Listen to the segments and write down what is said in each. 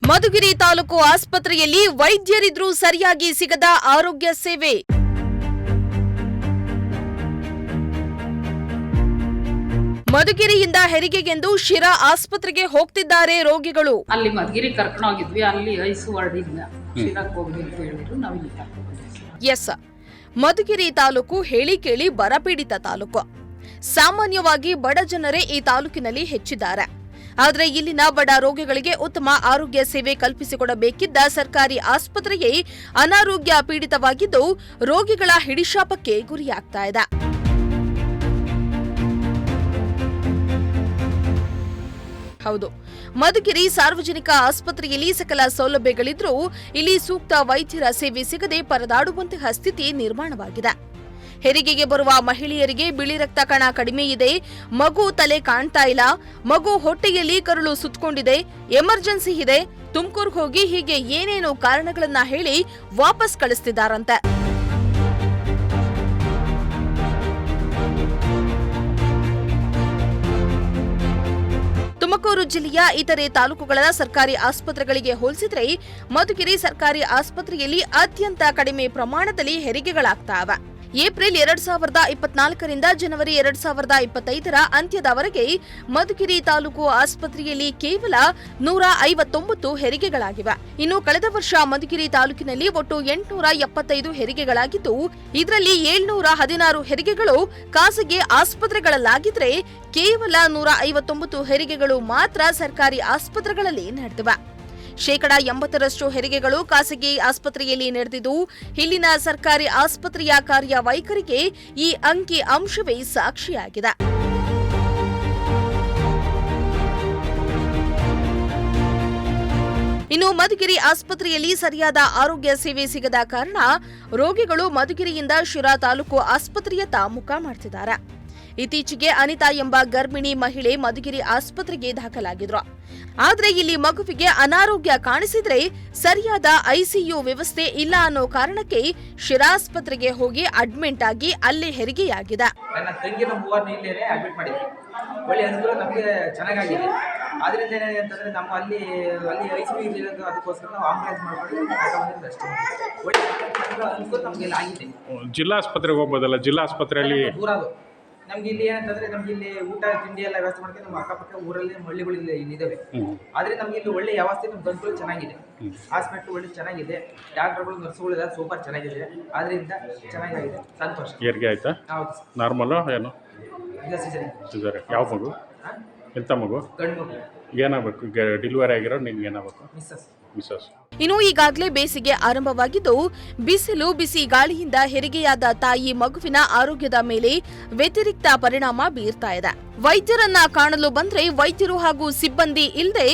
ಮಧುಗಿರಿ ತಾಲೂಕು ಆಸ್ಪತ್ರೆಯಲ್ಲಿ ವೈದ್ಯರಿದ್ರೂ ಸರಿಯಾಗಿ ಸಿಗದ ಆರೋಗ್ಯ ಸೇವೆ. ಮಧುಗಿರಿಯಿಂದ ಹೆರಿಗೆಗೆಂದು ಶಿರಾ ಆಸ್ಪತ್ರೆಗೆ ಹೋಗ್ತಿದ್ದಾರೆ ರೋಗಿಗಳು. ಅಲ್ಲಿ ಮಧುಗಿರಿ ಕರ್ಕೊಂಡು ಹೋಗಿದ್ವಿ, ಅಲ್ಲಿ ಐಸು ವಾರ್ಡಿಂದ ಶಿರಾಕ್ಕೆ ಹೋಗ್ಲಿ ಅಂತ ಹೇಳಿದ್ರು. ನಾವು ಇಲ್ಲಿ ಕರ್ಕೊಂಡು ಹೋಗಿದ್ವಿ. ಎಸ್, ಮಧುಗಿರಿ ತಾಲೂಕು ಹೇಳಿ ಕೇಳಿ ಬರಪೀಡಿತ ತಾಲೂಕು. ಸಾಮಾನ್ಯವಾಗಿ ಬಡ ಜನರೇ ಈ ತಾಲೂಕಿನಲ್ಲಿ ಹೆಚ್ಚಿದ್ದಾರೆ. ಆದರೆ ಇಲ್ಲಿನ ಬಡ ರೋಗಿಗಳಿಗೆ ಉತ್ತಮ ಆರೋಗ್ಯ ಸೇವೆ ಕಲ್ಪಿಸಿಕೊಡಬೇಕಿದ್ದ ಸರ್ಕಾರಿ ಆಸ್ಪತ್ರೆಯೇ ಅನಾರೋಗ್ಯ ಪೀಡಿತವಾಗಿದ್ದು ರೋಗಿಗಳ ಹಿಡಿಶಾಪಕ್ಕೆ ಗುರಿಯಾಗ್ತಾ ಇದೆ. ಹೌದು, ಮಧುಗಿರಿ ಸಾರ್ವಜನಿಕ ಆಸ್ಪತ್ರೆಯಲ್ಲಿ ಸಕಲ ಸೌಲಭ್ಯಗಳಿದ್ರೂ ಇಲ್ಲಿ ಸೂಕ್ತ ವೈದ್ಯರ ಸೇವೆ ಸಿಗದೆ ಪರದಾಡುವಂತಹ ಸ್ಥಿತಿ ನಿರ್ಮಾಣವಾಗಿದೆ. ಹೆರಿಗೆಗೆ ಬರುವ ಮಹಿಳೆಯರಿಗೆ ಬಿಳಿ ರಕ್ತ ಕಣ ಕಡಿಮೆ ಇದೆ, ಮಗು ತಲೆ ಕಾಣ್ತಾ ಇಲ್ಲ, ಮಗು ಹೊಟ್ಟೆಯಲ್ಲಿ ಕರುಳು ಸುತ್ತಕೊಂಡಿದೆ, ಎಮರ್ಜೆನ್ಸಿ ಇದೆ, ತುಮಕೂರ್ಗೆ ಹೋಗಿ ಹೀಗೆ ಏನೇನೋ ಕಾರಣಗಳನ್ನ ಹೇಳಿ ವಾಪಸ್ ಕಳಿಸ್ತಿದ್ದಾರಂತೆ. ತುಮಕೂರು ಜಿಲ್ಲೆಯ ಇತರೆ ತಾಲೂಕುಗಳ ಸರ್ಕಾರಿ ಆಸ್ಪತ್ರೆಗಳಿಗೆ ಹೋಲಿಸಿದರೆ ಮಧುಗಿರಿ ಸರ್ಕಾರಿ ಆಸ್ಪತ್ರೆಯಲ್ಲಿ ಅತ್ಯಂತ ಕಡಿಮೆ ಪ್ರಮಾಣದಲ್ಲಿ ಹೆರಿಗೆಗಳಾಗ್ತಾವೆ. ಏಪ್ರಿಲ್ 2024ರಿಂದ ಜನವರಿ 2025ರ ಅಂತ್ಯದವರೆಗೆ ಮಧುಗಿರಿ ತಾಲೂಕು ಆಸ್ಪತ್ರೆಯಲ್ಲಿ ಕೇವಲ 159 ಹೆರಿಗೆಗಳಾಗಿವೆ. ಇನ್ನು ಕಳೆದ ವರ್ಷ ಮಧುಗಿರಿ ತಾಲೂಕಿನಲ್ಲಿ ಒಟ್ಟು 875 ಹೆರಿಗೆಗಳಾಗಿದ್ದು, ಇದರಲ್ಲಿ 716 ಹೆರಿಗೆಗಳು ಖಾಸಗಿ ಆಸ್ಪತ್ರೆಗಳಲ್ಲಾಗಿದ್ರೆ ಕೇವಲ 159 ಹೆರಿಗೆಗಳು ಮಾತ್ರ ಸರ್ಕಾರಿ ಆಸ್ಪತ್ರೆಗಳಲ್ಲಿ ನಡೆದಿವೆ. 80% ಹೆರಿಗೆಗಳು ಖಾಸಗಿ ಆಸ್ಪತ್ರೆಯಲ್ಲಿ ನಡೆದಿದ್ದು, ಇಲ್ಲಿನ ಸರ್ಕಾರಿ ಆಸ್ಪತ್ರೆಯ ಕಾರ್ಯವೈಖರಿಗೆ ಈ ಅಂಕಿ ಅಂಶವೇ ಸಾಕ್ಷಿಯಾಗಿದೆ. ಇನ್ನು ಮಧುಗಿರಿ ಆಸ್ಪತ್ರೆಯಲ್ಲಿ ಸರಿಯಾದ ಆರೋಗ್ಯ ಸೇವೆ ಸಿಗದ ಕಾರಣ ರೋಗಿಗಳು ಮಧುಗಿರಿಯಿಂದ ಶಿರಾ ತಾಲೂಕು ಆಸ್ಪತ್ರೆಯತ್ತ ಮುಖ ಮಾಡ್ತಿದ್ದಾರೆ. ಇತ್ತೀಚೆಗೆ ಅನಿತಾ ಎಂಬ ಗರ್ಭಿಣಿ ಮಹಿಳೆ ಮಧುಗಿರಿ ಆಸ್ಪತ್ರೆಗೆ ದಾಖಲಾಗಿದ್ರು. ಆದ್ರೆ ಇಲ್ಲಿ ಮಗುವಿಗೆ ಅನಾರೋಗ್ಯ ಕಾಣಿಸಿದ್ರೆ ಸರಿಯಾದ ಐಸಿಯು ವ್ಯವಸ್ಥೆ ಇಲ್ಲ ಅನ್ನೋ ಕಾರಣಕ್ಕೆ ಶಿರಾ ಆಸ್ಪತ್ರೆಗೆ ಹೋಗಿ ಅಡ್ಮಿಟ್ ಆಗಿ ಅಲ್ಲಿ ಹೆರಿಗೆಯಾಗಿದೆ. ನನ್ನ ತಂಗಿನ 3 ಇಲ್ಲೇನೆ ಅಡ್ಮಿಟ್ ಮಾಡಿದ್ವಿ. ಒಳ್ಳೆ ಅನುಕೂಲ ನಮಗೆ ಚೆನ್ನಾಗಿದೆ. ಆದ್ರಿಂದ ಏನಿದೆ ಅಂತಂದ್ರೆ ನಮ್ಮ ಅಲ್ಲಿ ಐಸಿಯು ಇರೋದು, ಅದಕ್ಕೋಸ್ಕರ ನಾವು ಆಂಬುಲೆನ್ಸ್ ಮಾಡ್ಕೊಂಡು ಅಷ್ಟೇ. ಒಳ್ಳೆ ಅನುಕೂಲ ನಮಗೆ ಆಗಿದೆ. ಜಿಲ್ಲಾ ಆಸ್ಪತ್ರೆಗೆ ಹೋಗ್ಬೋದಲ್ಲ? ಜಿಲ್ಲಾ ಆಸ್ಪತ್ರೆಯಲ್ಲಿ ದೂರ ಅದು. ನಮ್ಗೆ ಇಲ್ಲಿ ಏನಂತಂದ್ರೆ ನಮ್ಗೆ ಇಲ್ಲಿ ಊಟ ತಿಂಡಿ ಎಲ್ಲ ವ್ಯವಸ್ಥೆ ಮಾಡ್ಕೊಂಡು ನಮ್ಮ ಅಕ್ಕಪಕ್ಕ ಊರಲ್ಲಿ ಹಳ್ಳಿಗಳು ಇಲ್ಲಿದ್ದಾವೆ. ಆದ್ರೆ ನಮ್ಗೆ ಇಲ್ಲಿ ಒಳ್ಳೆ ವ್ಯವಸ್ಥೆ, ನಮ್ಗೆ ಅನುಕೂಲ ಚೆನ್ನಾಗಿದೆ. ಹಾಸ್ಪಿಟ್ಲ್ ಒಳ್ಳೆ ಚೆನ್ನಾಗಿದೆ, ಡಾಕ್ಟರ್ಗಳು ನರ್ಸ್ಗಳು ಎಲ್ಲ ಸೂಪರ್ ಚೆನ್ನಾಗಿದೆ. ಆದ್ರಿಂದ ಚೆನ್ನಾಗಿದೆ, ಸಂತೋಷ. ಹೆರಿಗೆ ಆಯ್ತಾ? ಹೌದು. ನಾರ್ಮಲ್ ಏನು? ಸಿಸೇರಿಯನ್. ಯಾವ ಮಗು? ಎಂತ ಮಗು? ಗಂಡು ಮಗು. ಏನಾಗಬೇಕು? ಡೆಲಿವರಿ ಆಗಿರೋ ನಿನ್ಗೆ ಏನಾಗಬೇಕು? ಮಿಸ್ಸಸ್. ಇನ್ನು ಈಗಾಗಲೇ ಬೇಸಿಗೆ ಆರಂಭವಾಗಿದ್ದು, ಬಿಸಿಲು ಬಿಸಿ ಗಾಳಿಯಿಂದ ಹೆರಿಗೆಯಾದ ತಾಯಿ ಮಗುವಿನ ಆರೋಗ್ಯದ ಮೇಲೆ ವ್ಯತಿರಿಕ್ತ ಪರಿಣಾಮ ಬೀರ್ತಾ ಇದೆ. ವೈದ್ಯರನ್ನ ಕಾಣಲು ಬಂದ್ರೆ ವೈದ್ಯರು ಹಾಗೂ ಸಿಬ್ಬಂದಿ ಇಲ್ಲದೆ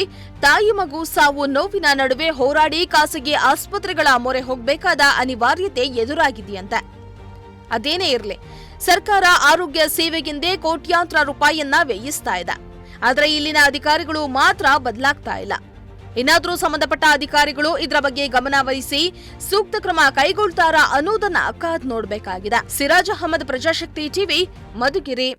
ತಾಯಿ ಮಗು ಸಾವು ನೋವಿನ ನಡುವೆ ಹೋರಾಡಿ ಖಾಸಗಿ ಆಸ್ಪತ್ರೆಗಳ ಮೊರೆ ಹೋಗಬೇಕಾದ ಅನಿವಾರ್ಯತೆ ಎದುರಾಗಿದೆಯಂತೆ. ಅದೇನೇ ಇರಲಿ, ಸರ್ಕಾರ ಆರೋಗ್ಯ ಸೇವೆಗೆಂದೇ ಕೋಟ್ಯಾಂತರ ರೂಪಾಯಿಯನ್ನ ವ್ಯಯಿಸ್ತಾ ಇದೆ. ಆದರೆ ಇಲ್ಲಿನ ಅಧಿಕಾರಿಗಳು ಮಾತ್ರ ಬದಲಾಗ್ತಾ ಇಲ್ಲ. ಇನ್ನಾದರೂ ಸಂಬಂಧಪಟ್ಟ ಅಧಿಕಾರಿಗಳು ಇದರ ಬಗ್ಗೆ ಗಮನ ವಹಿಸಿ ಸೂಕ್ತ ಕ್ರಮ ಕೈಗೊಳ್ತಾರಾ ಅನ್ನೋದನ್ನ ಕಾದ್ ನೋಡಬೇಕಾಗಿದೆ. ಸಿರಾಜ್ ಅಹಮದ್, ಪ್ರಜಾಶಕ್ತಿ ಟಿವಿ, ಮಧುಗಿರಿ.